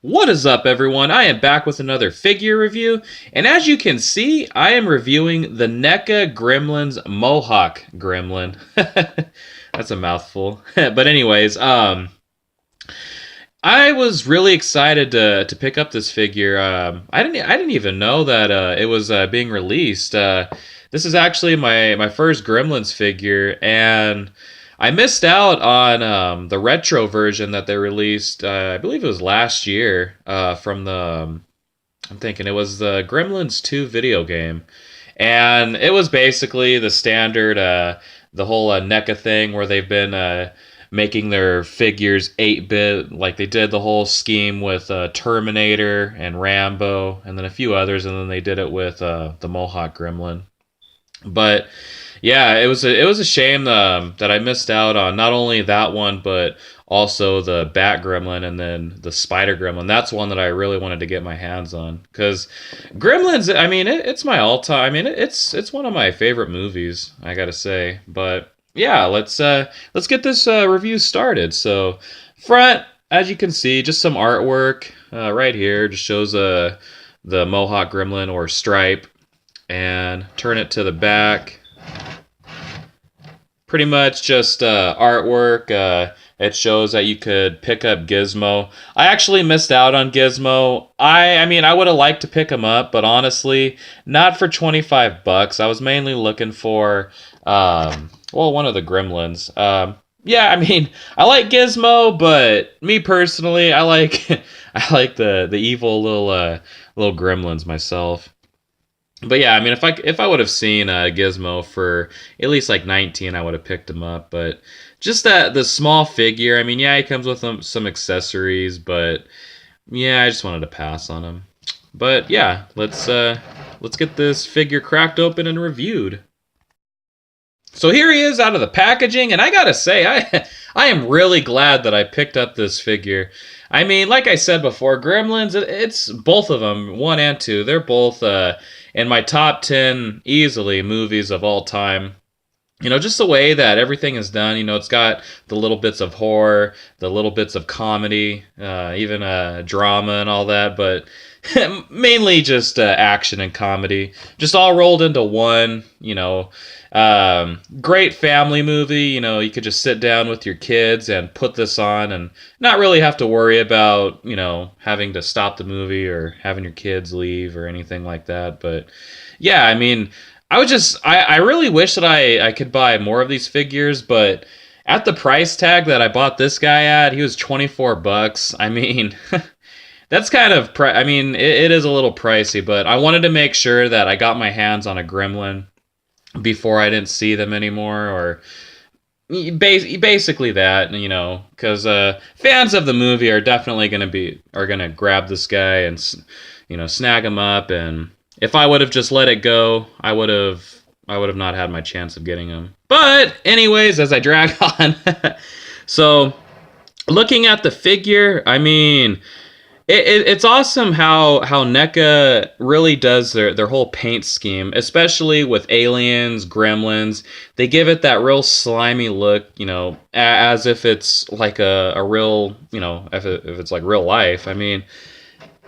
What is up, everyone? I am back with another figure review, and as you can see, I am reviewing the Neca Gremlins Mohawk Gremlin. That's a mouthful. But anyways, I was really excited to pick up this figure. I didn't even know that it was being released. This is actually my first Gremlins figure, and I missed out on the retro version that they released. I believe it was last year. From the I'm thinking it was the Gremlins 2 video game, and it was basically the standard, the whole NECA thing where they've been making their figures 8-bit, like they did the whole scheme with Terminator and Rambo, and then a few others, and then they did it with the Mohawk Gremlin. But yeah, it was a shame that I missed out on not only that one, but also the Bat Gremlin and then the Spider Gremlin. That's one that I really wanted to get my hands on because Gremlins. I mean, it's my all-time. I mean, it's one of my favorite movies, I gotta say. But yeah, let's get this review started. So front, as you can see, just some artwork right here. Just shows the Mohawk Gremlin or Stripe, and turn it to the back. Pretty much just artwork. It shows that you could pick up Gizmo. I actually missed out on Gizmo. I mean, I would have liked to pick him up, but honestly, not for $25. I was mainly looking for, one of the Gremlins. Yeah, I mean, I like Gizmo, but me personally, I like the evil little Gremlins myself. But yeah, I mean, if I would have seen Gizmo for at least like 19, I would have picked him up. But just the small figure, I mean, yeah, he comes with some accessories, but yeah, I just wanted to pass on him. But yeah, let's get this figure cracked open and reviewed. So here he is out of the packaging, and I gotta say, I am really glad that I picked up this figure. I mean, like I said before, Gremlins, it's both of them, 1 and 2. They're both in my top 10 easily movies of all time. You know, just the way that everything is done. You know, it's got the little bits of horror, the little bits of comedy, even drama and all that, but mainly just action and comedy, just all rolled into one. You know, great family movie. You know, you could just sit down with your kids and put this on and not really have to worry about, you know, having to stop the movie or having your kids leave or anything like that. But yeah, I mean, I really wish that I could buy more of these figures, but at the price tag that I bought this guy at, he was $24. I mean, that's kind of, I mean, it is a little pricey, but I wanted to make sure that I got my hands on a Gremlin before I didn't see them anymore, or basically that, you know, because fans of the movie are definitely gonna grab this guy and, you know, snag him up. And if I would have just let it go, I would have not had my chance of getting him. But anyways, as I drag on, so looking at the figure, I mean, it's awesome how NECA really does their whole paint scheme, especially with aliens, gremlins. They give it that real slimy look, you know, as if it's like a real, you know, if it's like real life. I mean,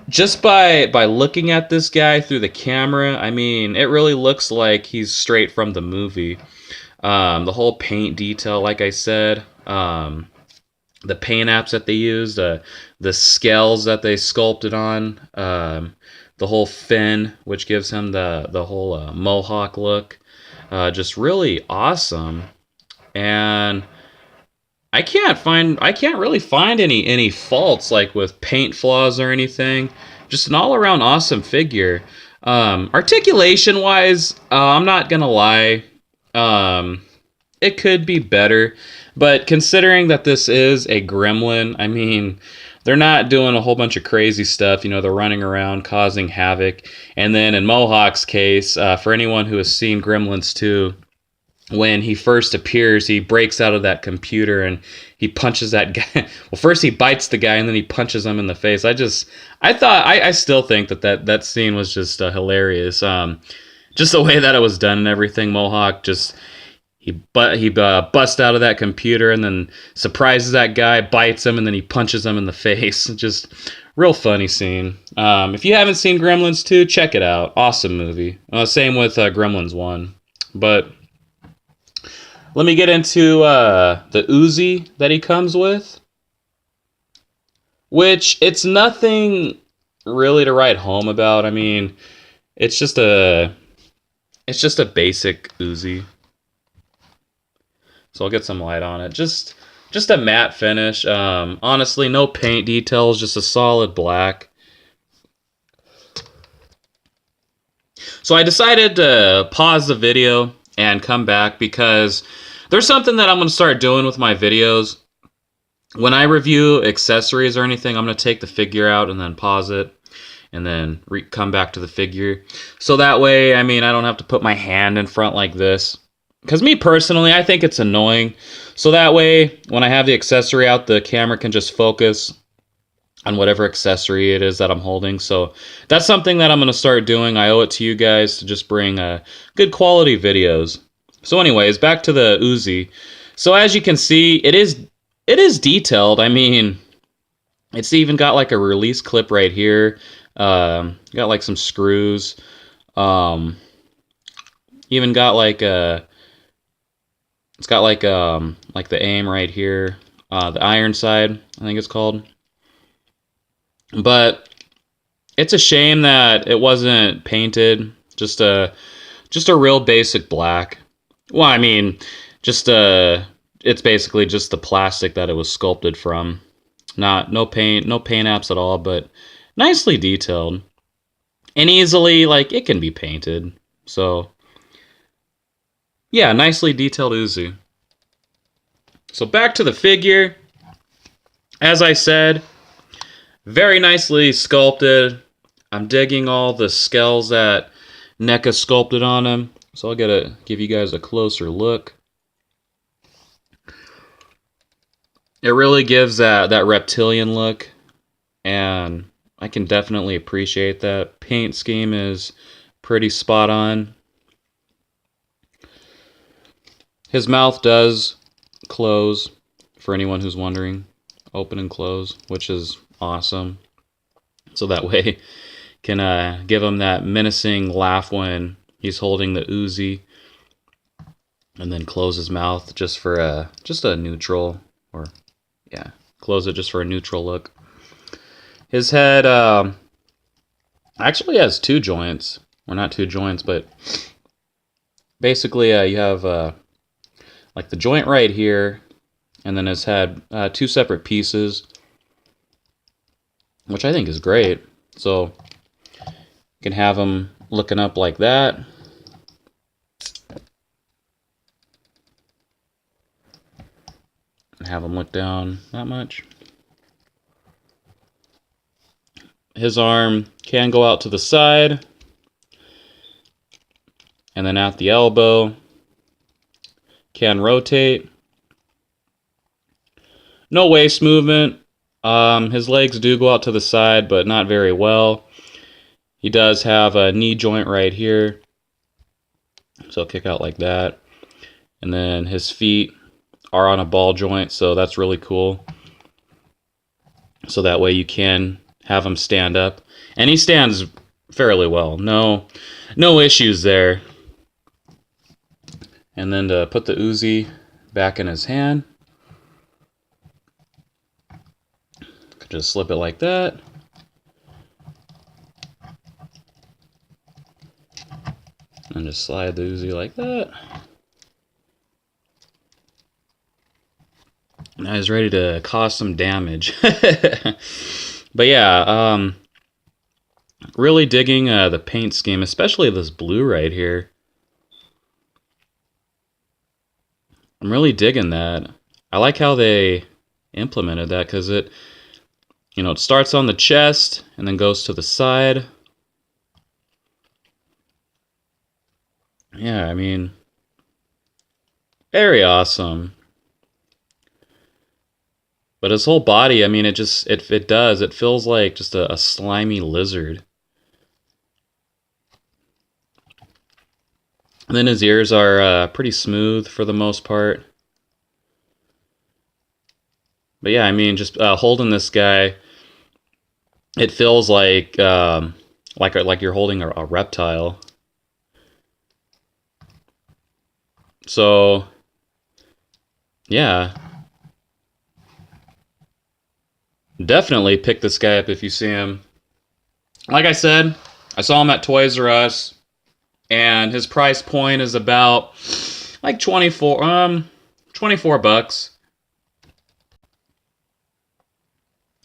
just by looking at this guy through the camera, I mean, it really looks like he's straight from the movie. The whole paint detail, like I said, the paint apps that they used, the scales that they sculpted on, the whole fin, which gives him the whole mohawk look, just really awesome. And I can't really find any faults like with paint flaws or anything. Just an all around awesome figure. Articulation wise, I'm not gonna lie, it could be better, but considering that this is a Gremlin, I mean, they're not doing a whole bunch of crazy stuff. You know, they're running around causing havoc. And then in Mohawk's case, for anyone who has seen Gremlins 2, when he first appears, he breaks out of that computer and he punches that guy. Well, first he bites the guy and then he punches him in the face. I still think that scene was just hilarious. Just the way that it was done and everything. Mohawk just, he busts out of that computer and then surprises that guy, bites him, and then he punches him in the face. Just Real funny scene. If you haven't seen Gremlins 2, check it out. Awesome movie. Same with Gremlins 1. But let me get into the Uzi that he comes with, which it's nothing really to write home about. I mean, it's just a basic Uzi. So I'll get some light on it. Just a matte finish. Honestly, no paint details, just a solid black. So I decided to pause the video and come back because there's something that I'm going to start doing with my videos. When I review accessories or anything, I'm going to take the figure out and then pause it and then come back to the figure. So that way, I mean, I don't have to put my hand in front like this. Because me personally, I think it's annoying. So that way, when I have the accessory out, the camera can just focus on whatever accessory it is that I'm holding. So that's something that I'm going to start doing. I owe it to you guys to just bring good quality videos. So anyways, back to the Uzi. So as you can see, it is detailed. I mean, it's even got like a release clip right here. Got like some screws. Even got like a... It's got like the aim right here. The iron side, I think it's called. But it's a shame that it wasn't painted. Just a real basic black. Well, I mean, it's basically just the plastic that it was sculpted from. No paint apps at all, but nicely detailed. And easily, like, it can be painted. So, yeah, nicely detailed Uzi. So back to the figure. As I said, very nicely sculpted. I'm digging all the scales that Neca sculpted on him. So I'll give you guys a closer look. It really gives that reptilian look, and I can definitely appreciate that. Paint scheme is pretty spot on. His mouth does close, for anyone who's wondering. Open and close, which is awesome. So that way can give him that menacing laugh when he's holding the Uzi, and then close his mouth just for a neutral, or yeah, close it just for a neutral look. His head actually has two joints, or not two joints, but basically you have like the joint right here, and then his head, two separate pieces, which I think is great. So you can have him looking up like that. And have him look down that much. His arm can go out to the side, and then at the elbow can rotate. No waist movement. His legs do go out to the side, but not very well. He does have a knee joint right here, so kick out like that. And then his feet are on a ball joint, so that's really cool. So that way you can have him stand up, and he stands fairly well. No issues there. And then to put the Uzi back in his hand, just slip it like that. And just slide the Uzi like that. Now he's ready to cause some damage. But yeah, really digging the paint scheme, especially this blue right here. I'm really digging that. I like how they implemented that, because it starts on the chest and then goes to the side. Yeah, I mean, very awesome. But his whole body, I mean, it feels like just a slimy lizard. And then his ears are pretty smooth for the most part. But yeah, I mean, just holding this guy, It feels like you're holding a reptile. So yeah, definitely pick this guy up if you see him. Like I said, I saw him at Toys R Us, and his price point is about like 24 bucks.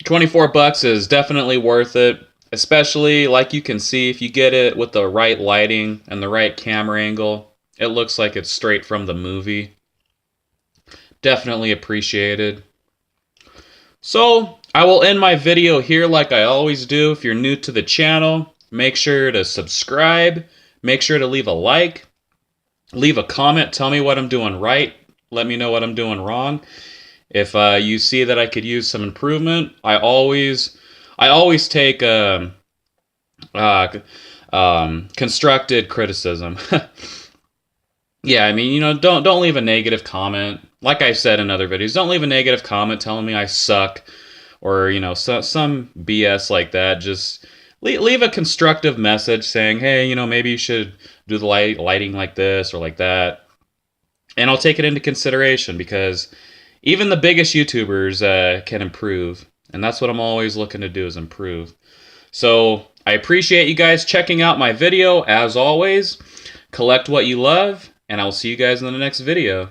24 bucks is definitely worth it, especially like you can see if you get it with the right lighting and the right camera angle. It looks like it's straight from the movie. Definitely appreciated. So, I will end my video here like I always do. If you're new to the channel, make sure to subscribe. Make sure to leave a like. Leave a comment. Tell me what I'm doing right. Let me know what I'm doing wrong. If you see that I could use some improvement, I always take uh, constructed criticism. Yeah, I mean, don't leave a negative comment. Like I said in other videos, don't leave a negative comment telling me I suck, or some BS like that. Just leave a constructive message saying, hey, maybe you should do the lighting like this or like that, and I'll take it into consideration because even the biggest YouTubers can improve, and that's what I'm always looking to do is improve. So I appreciate you guys checking out my video. As always, collect what you love, and I will see you guys in the next video.